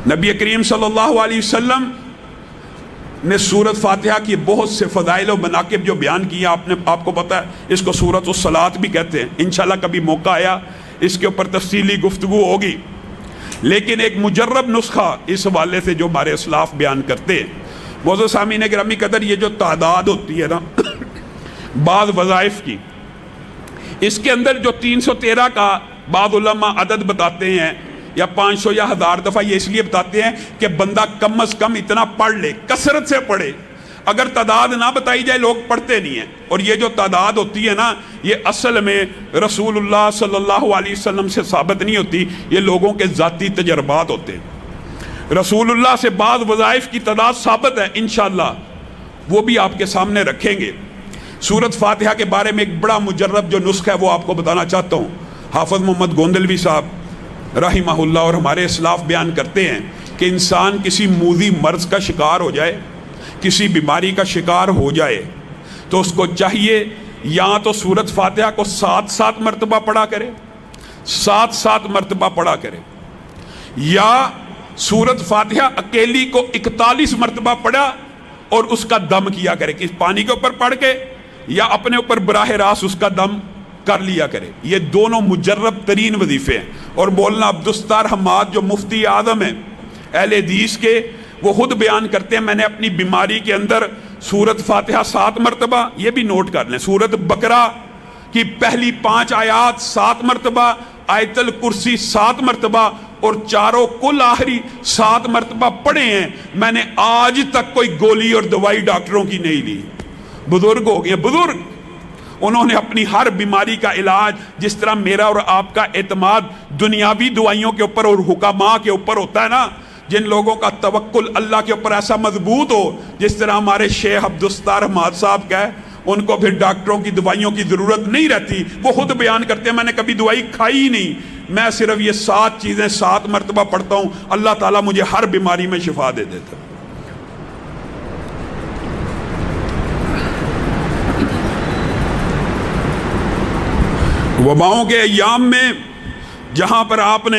नबी करीम सल्लल्लाहु अलैहि वसल्लम ने सूरत फातिहा की बहुत से फ़ज़ाइल और मनाक़िब जो बयान किया, आपको पता है इसको सूरत उस-सलात भी कहते हैं। इंशाअल्लाह कभी मौका आया इसके ऊपर तफसीली गुफ्तगू होगी। लेकिन एक मुजर्रब नुस्खा इस हवाले से जो हमारे असलाफ बयान करते हैं, मोअज़्ज़ज़ सामीन गिरामी कदर, ये जो तादाद होती है ना बाद वज़ाइफ की, इसके अंदर जो 313 का बाद उलमा अदद बताते हैं या 500 या 1000 दफ़ा, ये इसलिए बताते हैं कि बंदा कम अज़ कम इतना पढ़ ले, कसरत से पढ़े। अगर तादाद ना बताई जाए लोग पढ़ते नहीं हैं। और ये जो तादाद होती है ना, ये असल में रसूलुल्लाह सल्लल्लाहु अलैहि वसल्लम से साबित नहीं होती, ये लोगों के ज़ाती तजर्बात होते हैं। रसूलुल्लाह से बाद वज़ाइफ की तादाद साबित है, इंशाअल्लाह वो भी आपके सामने रखेंगे। सूरत फातिहा के बारे में एक बड़ा मुजर्रब जो नुस्खा है वो आपको बताना चाहता हूँ। हाफ़िज़ मोहम्मद गोंदलवी साहब रहिमहुल्लाह और हमारे इस्लाफ बयान करते हैं कि इंसान किसी मूज़ी मर्ज़ का शिकार हो जाए, किसी बीमारी का शिकार हो जाए, तो उसको चाहिए या तो सूरत फातिहा को 7-7 मरतबा पढ़ा करे, 7-7 मरतबा पढ़ा करे, या सूरत फातिहा अकेली को 41 मरतबा पढ़ा और उसका दम किया करे, कि पानी के ऊपर पढ़ के या अपने ऊपर बराह रास्त उसका दम कर लिया करे। ये दोनों मुजर्रब तरीन वजीफे हैं। और मौलाना अब्दुस्तार हम्माद जो मुफ्ती आज़म है अहले हदीस के, वो खुद बयान करते हैं मैंने अपनी बीमारी के अंदर सूरत फातिहा 7 मरतबा, ये भी नोट कर लें, सूरत बकरा की पहली 5 आयात 7 मरतबा, आयतल कुर्सी 7 मरतबा और चारों कुल आखिरी 7 मरतबा पढ़े हैं। मैंने आज तक कोई गोली और दवाई डॉक्टरों की नहीं ली। बुजुर्ग हो गए, बुजुर्ग, उन्होंने अपनी हर बीमारी का इलाज, जिस तरह मेरा और आपका एतमाद दुनियावी दवाइयों के ऊपर और हुकामा के ऊपर होता है ना, जिन लोगों का तवक्कुल अल्लाह के ऊपर ऐसा मजबूत हो, जिस तरह हमारे शेख अब्दुस्तार हम्माद साहब का है, उनको फिर डॉक्टरों की दवाइयों की ज़रूरत नहीं रहती। वो खुद बयान करते हैं मैंने कभी दवाई खाई ही नहीं, मैं सिर्फ ये 7 चीज़ें 7 मरतबा पढ़ता हूँ, अल्लाह ताला मुझे हर बीमारी में शिफा दे देता। वबाओं के अय्याम में जहाँ पर आपने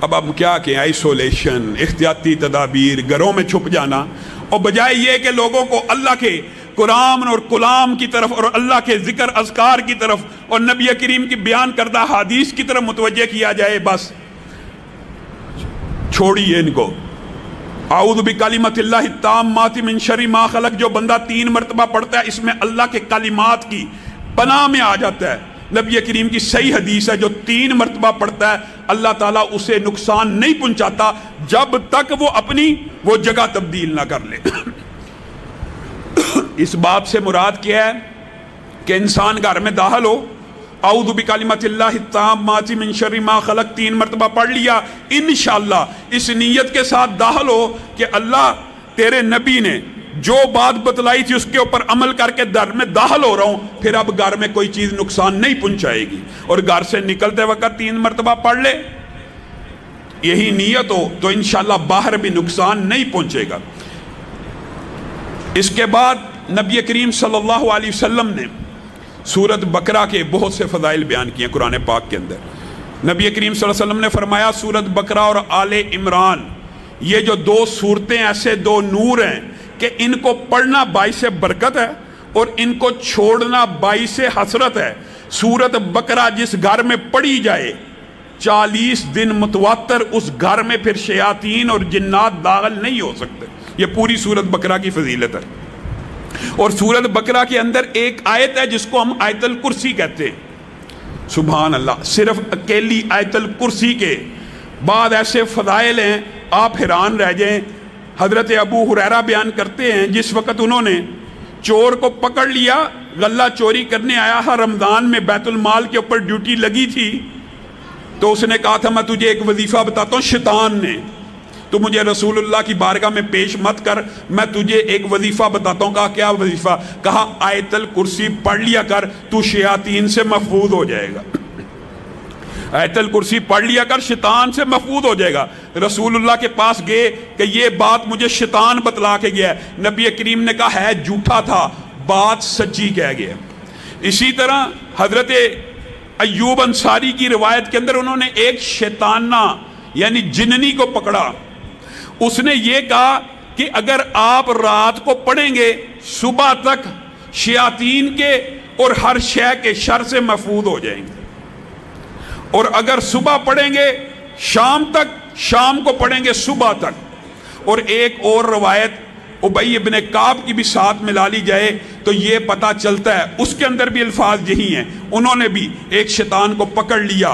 अब क्या कहें, आइसोलेशन, एहतियाती तदाबीर, घरों में छुप जाना, और बजाय ये कि लोगों को अल्लाह के कुरान और कलाम की तरफ और अल्लाह के ज़िक्र अज़कार की तरफ और नबी करीम की बयान करदा हदीस की तरफ मुतवज्जे किया जाए, बस छोड़िए इनको। आऊज़ु बिकलिमतिल्लाहि ताम्माति मिन शर्रि मा खलक़, जो बंदा 3 मरतबा पढ़ता है, इसमें अल्लाह के कलिमात की पनाह में आ जाता है। नबी करीम की सही हदीस है, जो 3 मरतबा पढ़ता है अल्लाह ताला उसे नुकसान नहीं पहुंचाता जब तक वो अपनी वो जगह तब्दील ना कर ले। इस बात से मुराद क्या है कि इंसान घर में दाखिल हो, औज़ु बिकलिमतिल्लाहि ताम्माति मिन शर्रि मा खलक़ 3 मरतबा पढ़ लिया, इंशाअल्लाह इस नीयत के साथ दाखिल हो कि अल्लाह तेरे नबी ने जो बात बतलाई थी उसके ऊपर अमल करके घर में दाखिल हो रहा हूं, फिर अब घर में कोई चीज नुकसान नहीं पहुंचाएगी, और घर से निकलते वक्त 3 मरतबा पढ़ ले, यही नीयत हो तो इंशाअल्लाह बाहर भी नुकसान नहीं पहुंचेगा। इसके बाद नबी करीम सल्लल्लाहु अलैहि वसल्लम ने सूरत बकरा के बहुत से फ़ज़ाइल बयान किए कुरान पाक के अंदर। नबी करीम सल्लल्लाहु अलैहि वसल्लम ने फरमाया सूरत बकरा और आले इमरान, ये जो 2 सूरतें ऐसे 2 नूर हैं कि इनको पढ़ना बाइसे बरकत है और इनको छोड़ना बाइसे हसरत है। सूरत बकरा जिस घर में पढ़ी जाए 40 दिन मुतवातर उस घर में फिर शयातीन और जिन्नात दाखिल नहीं हो सकते। ये पूरी सूरत बकरा की फजीलत है। और सूरत बकरा के अंदर एक आयत है जिसको हम आयतल कुर्सी कहते हैं। सुभान अल्लाह, सिर्फ अकेली आयतल कुर्सी के बाद ऐसे फ़ज़ाइल हैं आप हैरान रह जाएं। हज़रत अबू हुरैरा बयान करते हैं जिस वक़्त उन्होंने चोर को पकड़ लिया, गल्ला चोरी करने आया है, रमज़ान में बैतुल माल के ऊपर ड्यूटी लगी थी, तो उसने कहा था मैं तुझे एक वजीफ़ा बताता हूँ, शैतान ने तो मुझे रसूलुल्लाह की बारगाह में पेश मत कर, मैं तुझे एक वजीफ़ा बताता हूँ। कहा क्या वजीफ़ा? कहा आयतल कुर्सी पढ़ लिया कर, तू शयातीन से महफूज हो जाएगा। आयतल कुर्सी पढ़ लिया कर, शैतान से महफूज हो जाएगा। रसूलुल्लाह के पास गए कि ये बात मुझे शैतान बतला के गया है। नबी करीम ने कहा है झूठा था, बात सच्ची कह गया। इसी तरह हजरत अय्यूब अंसारी की रिवायत के अंदर उन्होंने एक शैताना यानी जिन्नी को पकड़ा। उसने ये कहा कि अगर आप रात को पढ़ेंगे सुबह तक शयातीन के और हर शय के शर से महफूज हो जाएंगे, और अगर सुबह पढ़ेंगे शाम तक, शाम को पढ़ेंगे सुबह तक। और एक और रवायत उबई इब्न काब की भी साथ मिला ली जाए तो ये पता चलता है, उसके अंदर भी अल्फाज यही हैं। उन्होंने भी एक शैतान को पकड़ लिया,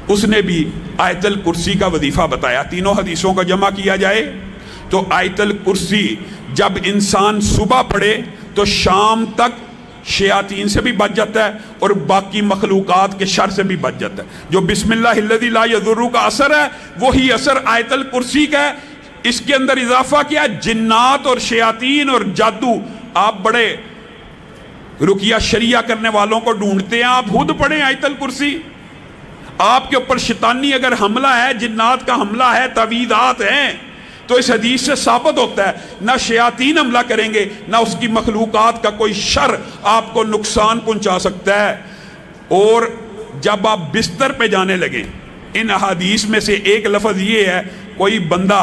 उसने भी आयतल कुर्सी का वजीफा बताया। तीनों हदीसों का जमा किया जाए तो आयतल कुर्सी जब इंसान सुबह पढ़े तो शाम तक शयातीन से भी बच जाता है और बाकी मखलूकात के शर से भी बच जाता है। जो बिस्मिल्लाहिल्लज़ी ला यज़ुर्रु का असर है वही असर आयतल कुर्सी का है। इसके अंदर इजाफा किया, जिन्नात और शयातीन और जादू। आप बड़े रुकिया शरिया करने वालों को ढूंढते हैं, आप खुद पढ़ें आयतल कुर्सी। आपके ऊपर शैतानी अगर हमला है, जिन्नात का हमला है, तवीदात हैं, तो इस हदीस से साबित होता है ना शयातीन हमला करेंगे, ना उसकी मखलूकात का कोई शर आपको नुकसान पहुंचा सकता है। और जब आप बिस्तर पे जाने लगे, इन अहादीस में से एक लफ्ज़ ये है, कोई बंदा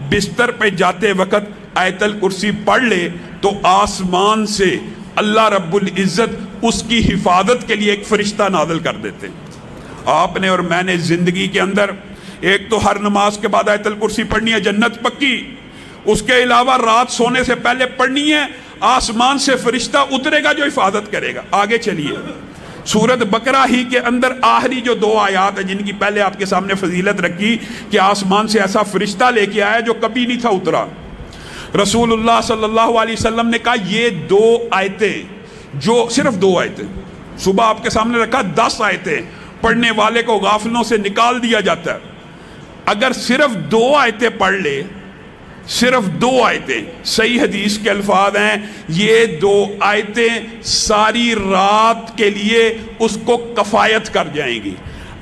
बिस्तर पे जाते वक्त आयतल कुर्सी पढ़ ले तो आसमान से अल्लाह रब्बुल इज़्ज़त उसकी हिफाजत के लिए एक फरिश्ता नाज़िल कर देते हैं। आपने और मैंने ज़िंदगी के अंदर एक तो हर नमाज के बाद आयतल कुर्सी पढ़नी है, जन्नत पक्की। उसके अलावा रात सोने से पहले पढ़नी है, आसमान से फरिश्ता उतरेगा जो हिफाजत करेगा। आगे चलिए, सूरत बकरा ही के अंदर आखिरी जो 2 आयात है जिनकी पहले आपके सामने फजीलत रखी कि आसमान से ऐसा फरिश्ता लेके आया जो कभी नहीं था उतरा। रसूलुल्लाह सल्लल्लाहु अलैहि वसल्लम ने कहा ये 2 आयतें, जो सिर्फ 2 आयतें, सुबह आपके सामने रखा 10 आयतें, पढ़ने वाले को गाफिलों से निकाल दिया जाता है। अगर सिर्फ 2 आयतें पढ़ ले, सिर्फ 2 आयतें, सही हदीस के अल्फाज हैं, ये 2 आयतें सारी रात के लिए उसको कफ़ायत कर जाएंगी।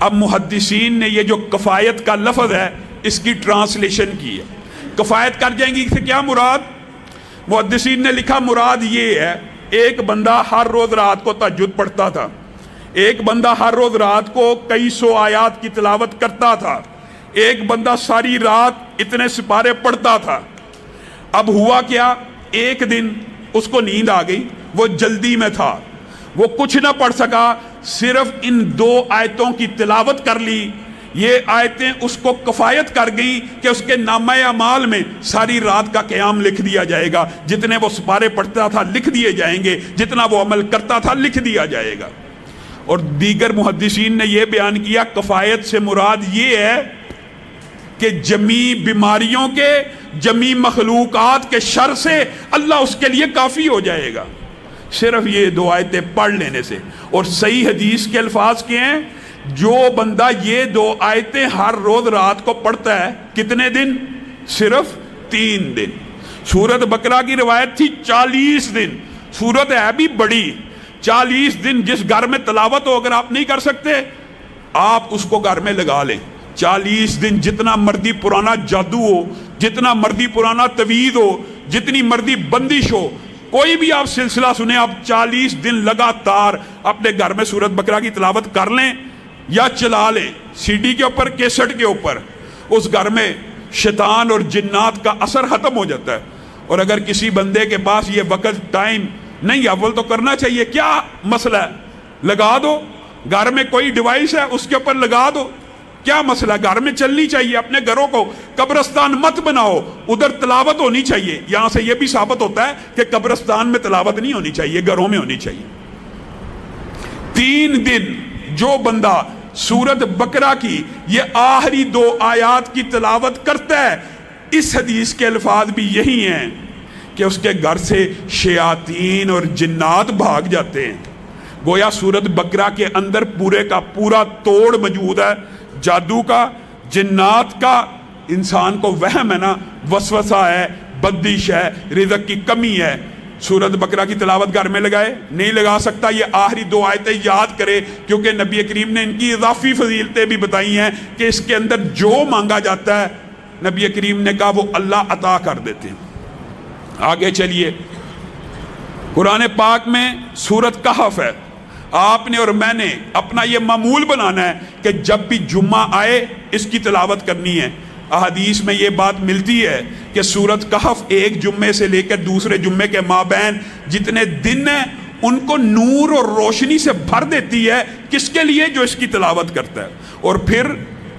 अब मुहद्दिसीन ने ये जो कफ़ायत का लफ्ज़ है इसकी ट्रांसलेशन की है। कफ़ायत कर जाएंगी इससे क्या मुराद? मुहद्दिसीन ने लिखा मुराद ये है, एक बंदा हर रोज़ रात को तहज्जुद पढ़ता था, एक बंदा हर रोज़ रात को कई 100 आयात की तिलावत करता था, एक बंदा सारी रात इतने सिपारे पढ़ता था। अब हुआ क्या, एक दिन उसको नींद आ गई, वो जल्दी में था, वो कुछ ना पढ़ सका, सिर्फ इन 2 आयतों की तिलावत कर ली। ये आयतें उसको कफ़ायत कर गई कि उसके नामे अमाल में सारी रात का क़याम लिख दिया जाएगा, जितने वो सिपारे पढ़ता था लिख दिए जाएंगे, जितना वो अमल करता था लिख दिया जाएगा। और दीगर मुहद्दिसीन ने यह बयान किया कफ़ायत से मुराद ये है कि जमी बीमारियों के, जमी मखलूकात के शर से अल्लाह उसके लिए काफ़ी हो जाएगा सिर्फ ये 2 आयतें पढ़ लेने से। और सही हदीस के अल्फाज के हैं, जो बंदा ये 2 आयतें हर रोज़ रात को पढ़ता है, कितने दिन? सिर्फ 3 दिन। सूरत बकरा की रिवायत थी 40 दिन, सूरत है भी बड़ी, 40 दिन जिस घर में तलावत हो, अगर आप नहीं कर सकते आप उसको घर में लगा लें। 40 दिन जितना मर्जी पुराना जादू हो, जितना मर्जी पुराना तवीज़ हो, जितनी मर्जी बंदिश हो, कोई भी आप सिलसिला सुने, आप 40 दिन लगातार अपने घर में सूरत बकरा की तिलावत कर लें या चला लें सीडी के ऊपर, कैसेट के ऊपर, उस घर में शैतान और जिन्नात का असर ख़त्म हो जाता है। और अगर किसी बंदे के पास ये वक्त टाइम नहीं, अव्वल तो करना चाहिए, क्या मसला है, लगा दो। घर में कोई डिवाइस है उसके ऊपर लगा दो, क्या मसला, घर में चलनी चाहिए। अपने घरों को कब्रिस्तान मत बनाओ, उधर तिलावत होनी चाहिए। यहां से यह भी साबित होता है कि कब्रिस्तान में तिलावत नहीं होनी चाहिए, घरों में होनी चाहिए। 3 दिन जो बंदा सूरत बकरा की ये आखिरी 2 आयात की तिलावत करता है, इस हदीस के अल्फाज भी यही हैं कि उसके घर से शयातीन और जिन्नात भाग जाते हैं। गोया सूरत बकरा के अंदर पूरे का पूरा तोड़ मौजूद है, जादू का, जिन्नात का। इंसान को वहम है ना, वसवसा है, बंदिश है, रिज़्क़ की कमी है, सूरत बकरा की तिलावत घर में लगाए, नहीं लगा सकता, ये आखिरी 2 आयतें याद करे, क्योंकि नबी करीम ने इनकी इजाफी फजीलतें भी बताई हैं कि इसके अंदर जो मांगा जाता है नबी करीम ने कहा वो अल्लाह अता कर देते हैं। आगे चलिए, कुरान पाक में सूरत कहफ है, آپ نے اور میں نے اپنا یہ معمول بنانا ہے کہ جب بھی جمعہ آئے اس کی تلاوت کرنی ہے۔ احادیث میں یہ بات ملتی ہے کہ سورۃ کہف ایک جمعے سے لے کر دوسرے جمعے کے مابین جتنے دن ہیں ان کو نور اور روشنی سے بھر دیتی ہے۔ کس کے لیے؟ جو اس کی تلاوت کرتا ہے۔ اور پھر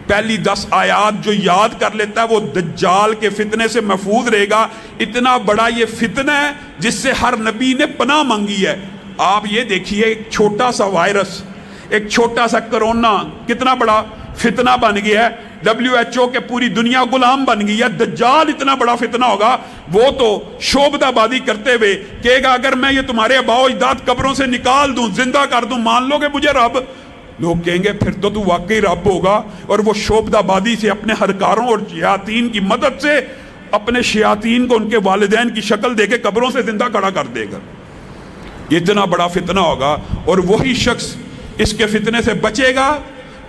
پہلی 10 آیات جو یاد کر لیتا ہے وہ دجال کے فتنے سے محفوظ رہے گا۔ اتنا بڑا یہ فتنہ ہے جس سے ہر نبی نے پناہ مانگی ہے۔ آپ یہ دیکھیے، ایک چھوٹا سا وائرس، ایک چھوٹا سا کرونا کتنا بڑا فتنہ بن گیا ہے۔ WHO کے پوری دنیا غلام بن گئی ہے۔ دجال اتنا بڑا فتنہ ہوگا، وہ تو شعبدہ بازی کرتے ہوئے کہے گا اگر میں یہ تمہارے آباء و اجداد قبروں سے نکال دوں، زندہ کر دوں، مان لو گے مجھے رب؟ لوگ کہیں گے پھر تو واقعی رب ہوگا، اور وہ شعبدہ بازی سے اپنے ہرکاروں اور شیاطین کی مدد سے اپنے شیاطین کو ان کے والدین کی شکل دے کے قبروں سے زندہ کھڑا کر دے گا۔ اتنا بڑا فتنہ ہوگا، اور وہی شخص اس کے فتنے سے بچے گا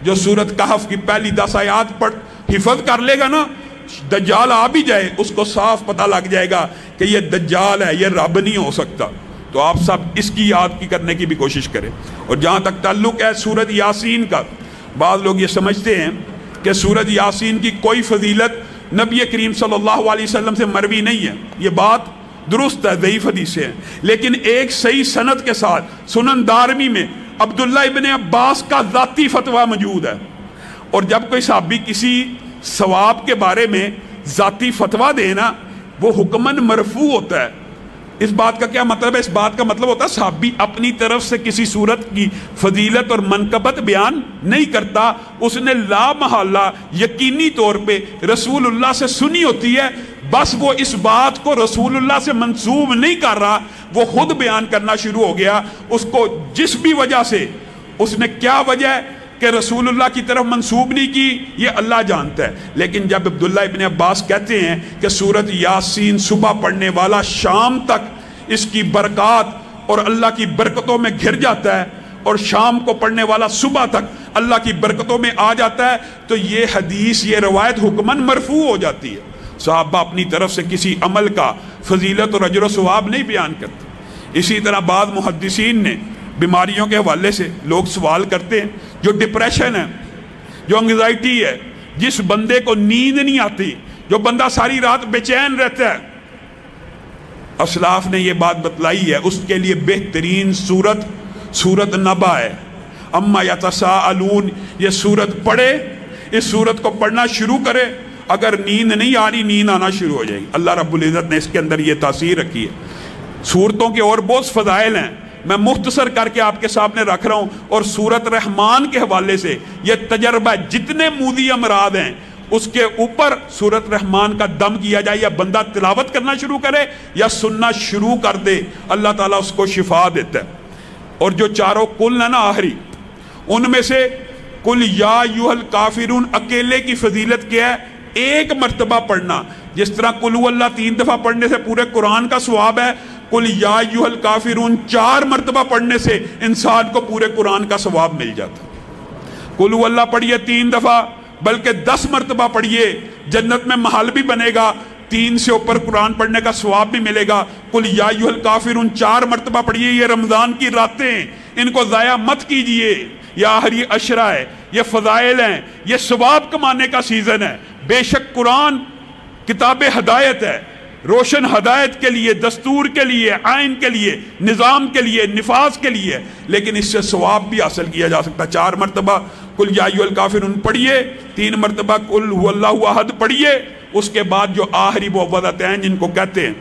جو سورۃ کہف کی پہلی 10 آیات پر حفظ کر لے گا نا۔ دجال آ بھی جائے اس کو صاف پتہ لگ جائے گا کہ یہ دجال ہے، یہ رب نہیں ہو سکتا۔ تو آپ سب اس کی یاد کی کرنے کی بھی کوشش کریں۔ اور جہاں تک تعلق ہے سورۃ یاسین کا، بعض لوگ یہ سمجھتے ہیں کہ سورۃ یاسین کی کوئی فضیلت نبی کریم صلی اللہ علیہ وسلم سے مروی نہیں ہے۔ یہ بات درست ہے، ضعیف حدیث سے ہے، لیکن ایک صحیح سند کے ساتھ سنن دارمی میں عبداللہ ابن عباس کا ذاتی فتویٰ موجود ہے۔ اور جب کوئی صحابی کسی ثواب کے بارے میں ذاتی فتویٰ دے نا، وہ حکماً مرفوع ہوتا ہے۔ اس بات کا کیا مطلب ہے؟ اس بات کا مطلب ہوتا ہے صحابی اپنی طرف سے کسی صورت کی فضیلت اور منقبت بیان نہیں کرتا، اس نے لا محالہ یقینی طور پہ رسول اللہ سے سنی ہوتی ہے، بس وہ اس بات کو رسول اللہ سے منسوب نہیں کر رہا، وہ خود بیان کرنا شروع ہو گیا۔ اس کو جس بھی وجہ سے، اس نے کیا وجہ ہے کہ رسول اللہ کی طرف منسوب نہیں کی، یہ اللہ جانتا ہے۔ لیکن جب عبداللہ ابن عباس کہتے ہیں کہ سورۃ یاسین صبح پڑھنے والا شام تک اس کی برکات اور اللہ کی برکتوں میں گھر جاتا ہے، اور شام کو پڑھنے والا صبح تک اللہ کی برکتوں میں آ جاتا ہے، تو یہ حدیث، یہ روایت حکماً مرفوع ہو جاتی ہے۔ صحابہ اپنی طرف سے کسی عمل کا فضیلت اور اجر و ثواب نہیں بیان کرتے۔ اسی طرح بعض محدثین نے بیماریوں کے حوالے سے لوگ سوال کرتے ہیں، جو ڈپریشن ہے، جو انگزائٹی ہے، جس بندے کو نیند نہیں آتی، جو بندہ ساری رات بے چین رہتا ہے، اسلاف نے یہ بات بتلائی ہے، اس کے لیے بہترین سورت نبا ہے۔ اما یتساءلون، یہ سورت پڑھے، اس سورت کو پڑھنا شروع کرے، اگر نیند نہیں آ رہی، نیند آنا شروع ہو جائے گی۔ اللہ رب العزت نے اس کے اندر یہ تاثیر رکھی ہے۔ سورتوں کے اور بہت فضائل ہیں، میں مختصر کر کے آپ کے سامنے رکھ رہا ہوں۔ اور سورت رحمان کے حوالے سے یہ تجربہ، جتنے موذی امراض ہیں اس کے اوپر سورت رحمان کا دم کیا جائے، یا بندہ تلاوت کرنا شروع کرے یا سننا شروع کر دے، اللہ تعالیٰ اس کو شفا دیتا ہے۔ اور جو چاروں کل ہیں نا آخری، ان میں سے کل یا ایھا الکافرون اکیلے کی فضیلت کیا ہے؟ ایک مرتبہ پڑھنا۔ جس طرح قل هو اللہ 3 دفعہ پڑھنے سے پورے قرآن کا ثواب ہے، قل یا ایھا الکافرون 4 مرتبہ پڑھنے سے انسان کو پورے قرآن کا ثواب مل جاتا۔ قل هو اللہ پڑھیے 3 دفعہ، بلکہ 10 مرتبہ پڑھیے، جنت میں محل بھی بنے گا، 3 سے اوپر قرآن پڑھنے کا ثواب بھی ملے گا۔ قل یا ایھا الکافرون 4 مرتبہ پڑھیے۔ یہ رمضان کی راتیں، ان کو ضائع مت کیجئے، یہ آخری عشرہ ہے، یہ فضائل ہیں، یہ ثواب کمانے کا سیزن ہے۔ بے شک قرآن کتاب ہدایت ہے، روشن ہدایت کے لیے، دستور کے لیے، آئین کے لیے، نظام کے لیے، نفاذ کے لیے، لیکن اس سے ثواب بھی حاصل کیا جا سکتا ہے۔ 4 مرتبہ قل یا ایھا الکافرون پڑھیے، 3 مرتبہ قل هو اللہ احد پڑھیے، اس کے بعد جو آخری معوذتین جن کو کہتے ہیں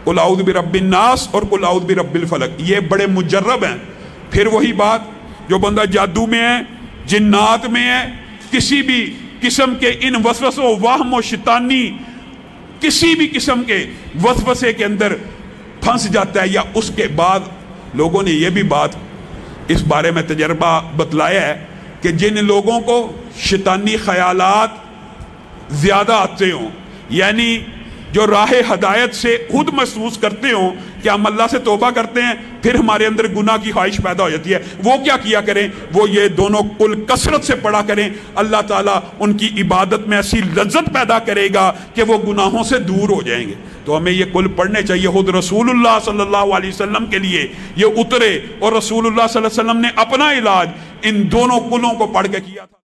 قل اعوذ برب الناس اور قل اعوذ برب الفلق، یہ بڑے مجرب ہیں۔ پھر وہی بات، جو بندہ جادو میں ہے، جنات میں ہے، کسی بھی قسم کے ان وسوسوں، وہم و شیطانی کسی بھی قسم کے وسوسے کے اندر پھنس جاتا ہے، یا اس کے بعد لوگوں نے یہ بھی بات اس بارے میں تجربہ بتلایا ہے کہ جن لوگوں کو شیطانی خیالات زیادہ آتے ہوں، یعنی جو راہ ہدایت سے خود محسوس کرتے ہوں کہ ہم اللہ سے توبہ کرتے ہیں، پھر ہمارے اندر گناہ کی خواہش پیدا ہو جاتی ہے، وہ کیا کیا کریں؟ وہ یہ دونوں کل کثرت سے پڑھا کریں، اللہ تعالیٰ ان کی عبادت میں ایسی لذت پیدا کرے گا کہ وہ گناہوں سے دور ہو جائیں گے۔ تو ہمیں یہ کل پڑھنے چاہیے. خود رسول اللہ صلی اللہ علیہ وسلم کے لیے یہ اترے اور رسول اللہ صلی اللہ علیہ وسلم نے اپنا علاج ان دونوں کلوں کو پڑھ کے کیا تھا.